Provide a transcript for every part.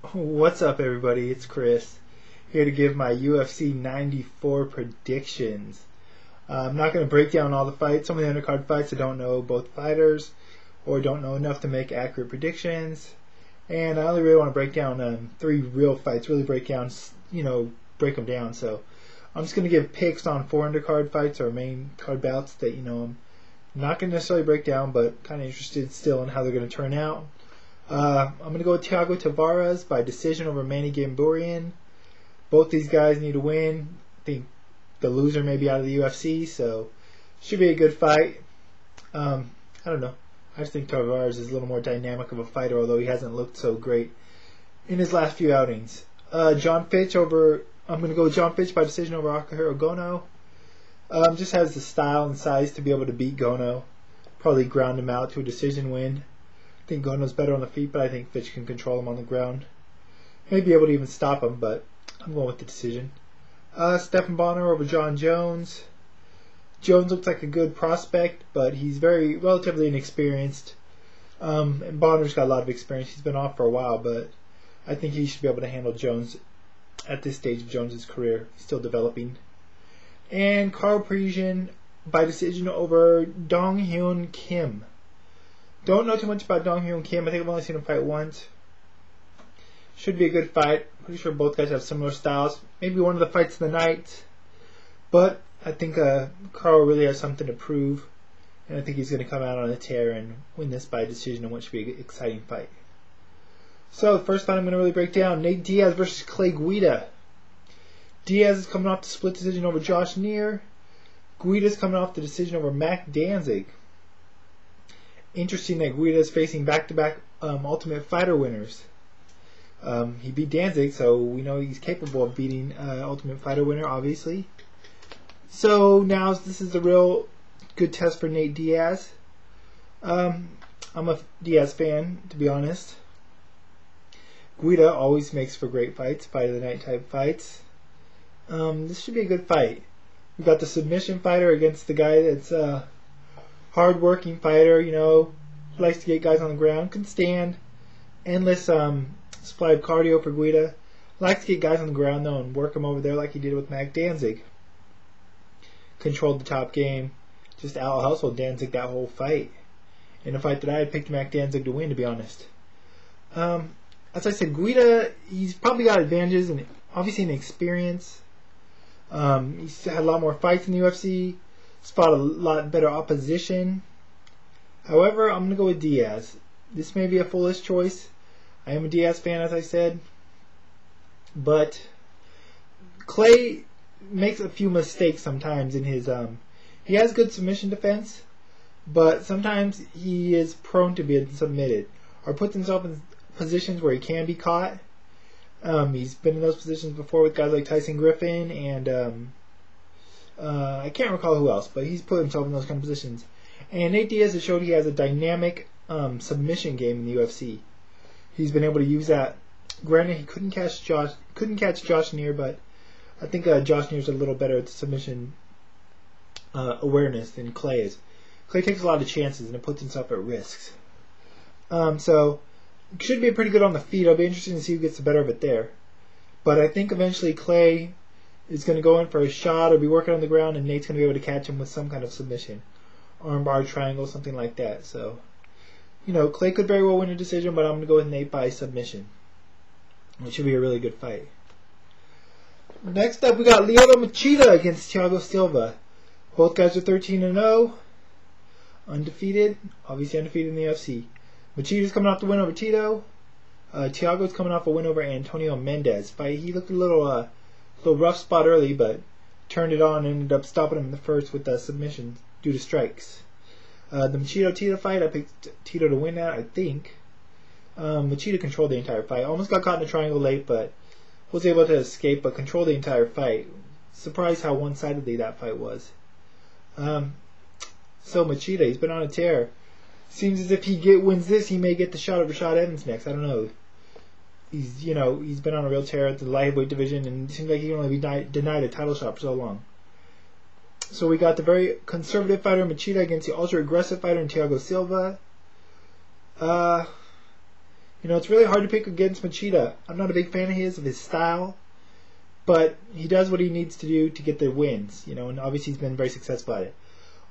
What's up, everybody? It's Chris here to give my UFC 94 predictions. I'm not going to break down all the fights. Some of the undercard fights I don't know both fighters or don't know enough to make accurate predictions. And I only really want to break down 3 real fights, really break them down. So I'm just going to give picks on 4 undercard fights or main card bouts that I'm not going to necessarily break down, but kind of interested still in how they're going to turn out. I'm going to go with Thiago Tavares by decision over Manny Gamburyan. Both these guys need to win. I think the loser may be out of the UFC, so should be a good fight. I don't know. I just think Tavares is a little more dynamic of a fighter, although he hasn't looked so great in his last few outings. I'm going to go with John Fitch by decision over Akihiro Gono. Just has the style and size to be able to beat Gono. Probably ground him out to a decision win. I think Gono's better on the feet, but I think Fitch can control him on the ground. May be able to even stop him, but I'm going with the decision. Stephan Bonner over John Jones. Jones looks like a good prospect, but he's very relatively inexperienced. And Bonner's got a lot of experience. He's been off for a while, but I think he should be able to handle Jones at this stage of Jones's career. He's still developing. And Carl Parisian by decision over Dong Hyun Kim. Don't know too much about Dong Hyun Kim. I think I've only seen him fight once. Should be a good fight. Pretty sure both guys have similar styles. Maybe one of the fights of the night. But I think Carl really has something to prove. And I think he's going to come out on a tear and win this by decision in what should be an exciting fight. So the first fight I'm going to really break down. Nate Diaz versus Clay Guida. Diaz is coming off the split decision over Josh Neer. Guida is coming off the decision over Mac Danzig. Interesting that Guida is facing back-to-back Ultimate Fighter winners. He beat Danzig, so we know he's capable of beating Ultimate Fighter winner, obviously. So now this is a real good test for Nate Diaz. I'm a Diaz fan, to be honest. Guida always makes for great fights, fight of the night type fights. This should be a good fight. We've got the submission fighter against the guy that's hard-working fighter, likes to get guys on the ground, can stand, endless supply of cardio for Guida. Likes to get guys on the ground though and work them over there like he did with Mac Danzig. Controlled the top game, just out-hustled Danzig that whole fight. In a fight that I had picked Mac Danzig to win, to be honest. As I said, Guida, he's probably got advantages and obviously in experience. He's had a lot more fights in the UFC. He's fought a lot better opposition. However, I'm going to go with Diaz. This may be a foolish choice. I am a Diaz fan, as I said. But Clay makes a few mistakes sometimes in his... he has good submission defense, but sometimes he is prone to being submitted or puts himself in positions where he can be caught. He's been in those positions before with guys like Tyson Griffin and I can't recall who else, but he's put himself in those kind of positions. And Nate Diaz has showed he has a dynamic submission game in the UFC. He's been able to use that. Granted, he couldn't catch Josh Neer, but I think Josh Neer's a little better at the submission awareness than Clay is. Clay takes a lot of chances and it puts himself at risks. So it should be pretty good on the feet. It'll be interesting to see who gets the better of it there. But I think eventually Clay is going to go in for a shot or be working on the ground, and Nate's going to be able to catch him with some kind of submission. Armbar, triangle, something like that. So, Clay could very well win a decision, but I'm going to go with Nate by submission. It should be a really good fight. Next up, we got Lyoto Machida against Thiago Silva. Both guys are 13-0. Undefeated. Obviously undefeated in the UFC. Machida's coming off the win over Tito. Thiago's coming off a win over Antonio Mendez. He looked a little rough spot early, but turned it on and ended up stopping him in the first with a submission due to strikes. The Machida-Tito fight, I picked Tito to win that, I think. Machida controlled the entire fight. Almost got caught in a triangle late, but was able to escape, but controlled the entire fight. Surprised how one-sidedly that fight was. So Machida, he's been on a tear. Seems as if he wins this, he may get the shot at Rashad Evans next. I don't know. He's been on a real tear at the light heavyweight division, and it seems like he can only be denied a title shot for so long. So we got the very conservative fighter Machida against the ultra aggressive fighter in Thiago Silva. It's really hard to pick against Machida. I'm not a big fan of his style, but he does what he needs to do to get the wins, and obviously he's been very successful at it.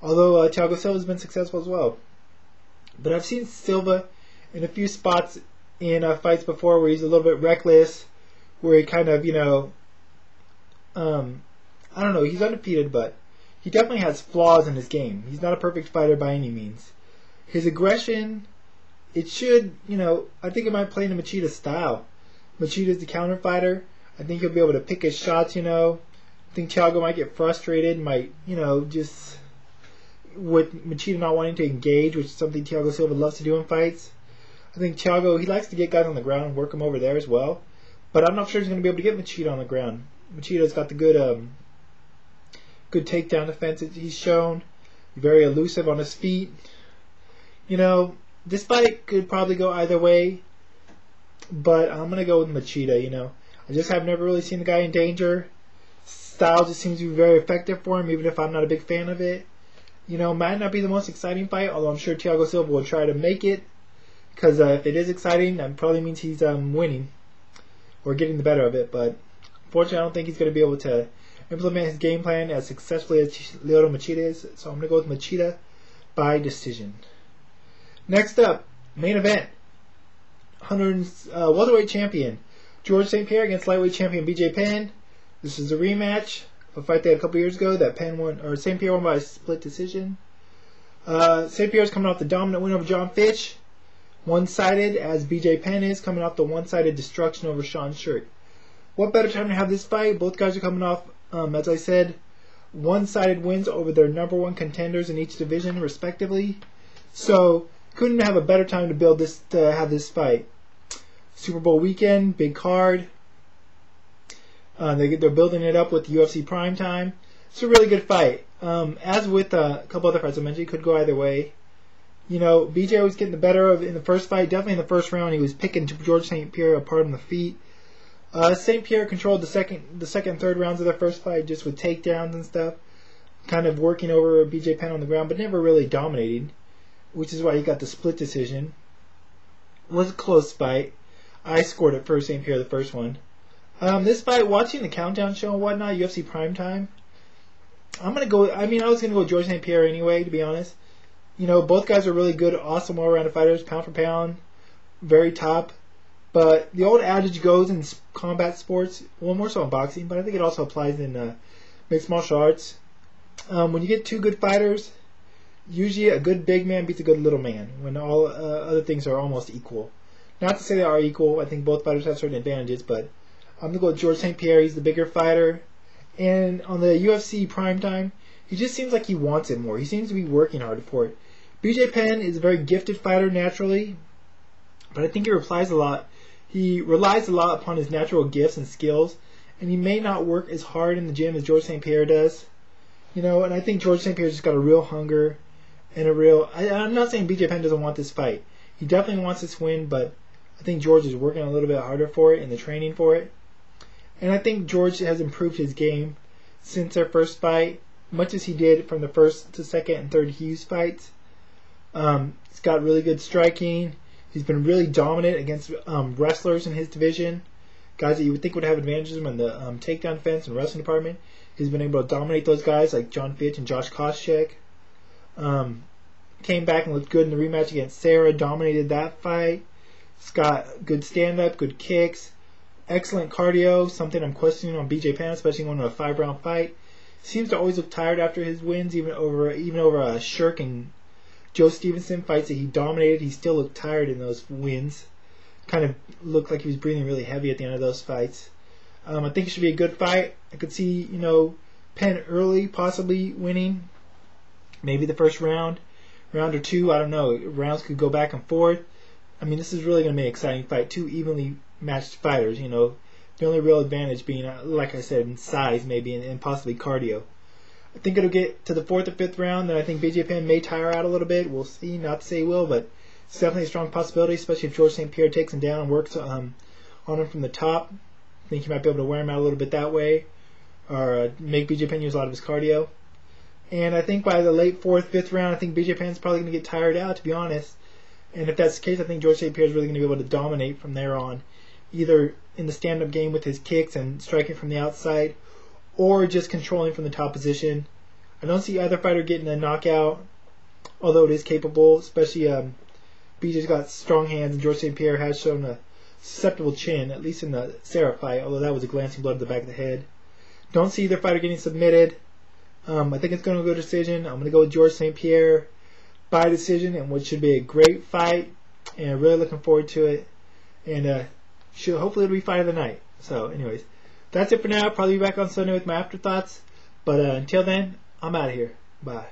Although Thiago Silva's been successful as well. But I've seen Silva in a few spots in fights before where he's a little bit reckless, where he kind of, I don't know, he's undefeated, but he definitely has flaws in his game. He's not a perfect fighter by any means. His aggression, it should, I think it might play into Machida's style. Machida's the counter fighter. I think he'll be able to pick his shots, I think Thiago might get frustrated, might, just with Machida not wanting to engage, which is something Thiago Silva loves to do in fights. I think Thiago, he likes to get guys on the ground and work them over there as well. But I'm not sure he's going to be able to get Machida on the ground. Machida's got the good takedown defense that he's shown. Very elusive on his feet. This fight could probably go either way. But I'm going to go with Machida, I just have never really seen the guy in danger. Style just seems to be very effective for him, even if I'm not a big fan of it. Might not be the most exciting fight, although I'm sure Thiago Silva will try to make it. Because if it is exciting, that probably means he's winning. Or getting the better of it. But unfortunately, I don't think he's going to be able to implement his game plan as successfully as Lyoto Machida is. So I'm going to go with Machida by decision. Next up, main event. Welterweight champion George St. Pierre against lightweight champion BJ Penn. This is a rematch of a fight they had a couple years ago that St. Pierre won by a split decision. St. Pierre's coming off the dominant win over John Fitch, one-sided, as BJ Penn is coming off the one-sided destruction over Sean Sherk. What better time to have this fight? Both guys are coming off, as I said, one-sided wins over their number one contenders in each division, respectively. So couldn't have a better time to have this fight. Super Bowl weekend, big card. They're building it up with the UFC primetime. It's a really good fight. As with a couple other fights I mentioned, it could go either way. BJ was getting the better of in the first fight. Definitely in the first round, he was picking George St. Pierre apart on the feet. St. Pierre controlled the second and third rounds of their first fight just with takedowns and stuff, kind of working over BJ Penn on the ground, but never really dominating, which is why he got the split decision. It was a close fight. I scored it for St. Pierre the first one. This fight, watching the countdown show and whatnot, UFC primetime, I'm going to go, I was going to go George St. Pierre anyway, to be honest. Both guys are really good, awesome all-around fighters, pound for pound, very top. But the old adage goes in combat sports, well, more so in boxing, but I think it also applies in mixed martial arts. When you get two good fighters, usually a good big man beats a good little man, when all other things are almost equal. Not to say they are equal, I think both fighters have certain advantages, but I'm going to go with George St. Pierre. He's the bigger fighter. And on the UFC primetime, he just seems like he wants it more. He seems to be working hard for it. BJ Penn is a very gifted fighter naturally, but I think he relies a lot upon his natural gifts and skills, and he may not work as hard in the gym as George St. Pierre does. And I think George St. Pierre's just got a real hunger and a real... I'm not saying BJ Penn doesn't want this fight. He definitely wants this win, but I think George is working a little bit harder for it in the training for it. And I think George has improved his game since their first fight, much as he did from the first to second and third Hughes fights. He's got really good striking. He's been really dominant against wrestlers in his division, guys that you would think would have advantages in the takedown defense and wrestling department. He's been able to dominate those guys like John Fitch and Josh Koscheck. Came back and looked good in the rematch against Sarah, dominated that fight. He's got good stand-up, good kicks, excellent cardio, something I'm questioning on BJ Penn, especially going to a 5-round fight. Seems to always look tired after his wins, even over Shirk and Joe Stevenson fights that he dominated. He still looked tired in those wins. Kind of looked like he was breathing really heavy at the end of those fights. I think it should be a good fight. I could see, Penn early possibly winning. Maybe the first round or two. I don't know. Rounds could go back and forth. This is really going to be an exciting fight. Two evenly matched fighters, The only real advantage being, like I said, in size maybe and possibly cardio. I think it'll get to the fourth or fifth round, then I think BJ Penn may tire out a little bit. We'll see. Not to say he will, but it's definitely a strong possibility, especially if George St. Pierre takes him down and works on him from the top. I think he might be able to wear him out a little bit that way, or make BJ Penn use a lot of his cardio. And I think by the late fourth, fifth round, I think BJ Penn's probably going to get tired out, to be honest. And if that's the case, I think George St. Pierre is really going to be able to dominate from there on, either in the stand-up game with his kicks and striking from the outside, or just controlling from the top position. I don't see either fighter getting a knockout, although it is capable, especially BJ's got strong hands, and George St. Pierre has shown a susceptible chin, at least in the Sarah fight, although that was a glancing blow to the back of the head. Don't see either fighter getting submitted. I think it's going to go decision. I'm going to go with George St. Pierre by decision, and what should be a great fight, and really looking forward to it. And hopefully it'll be fight of the night. So anyways, that's it for now. Probably be back on Sunday with my afterthoughts. But until then, I'm out of here. Bye.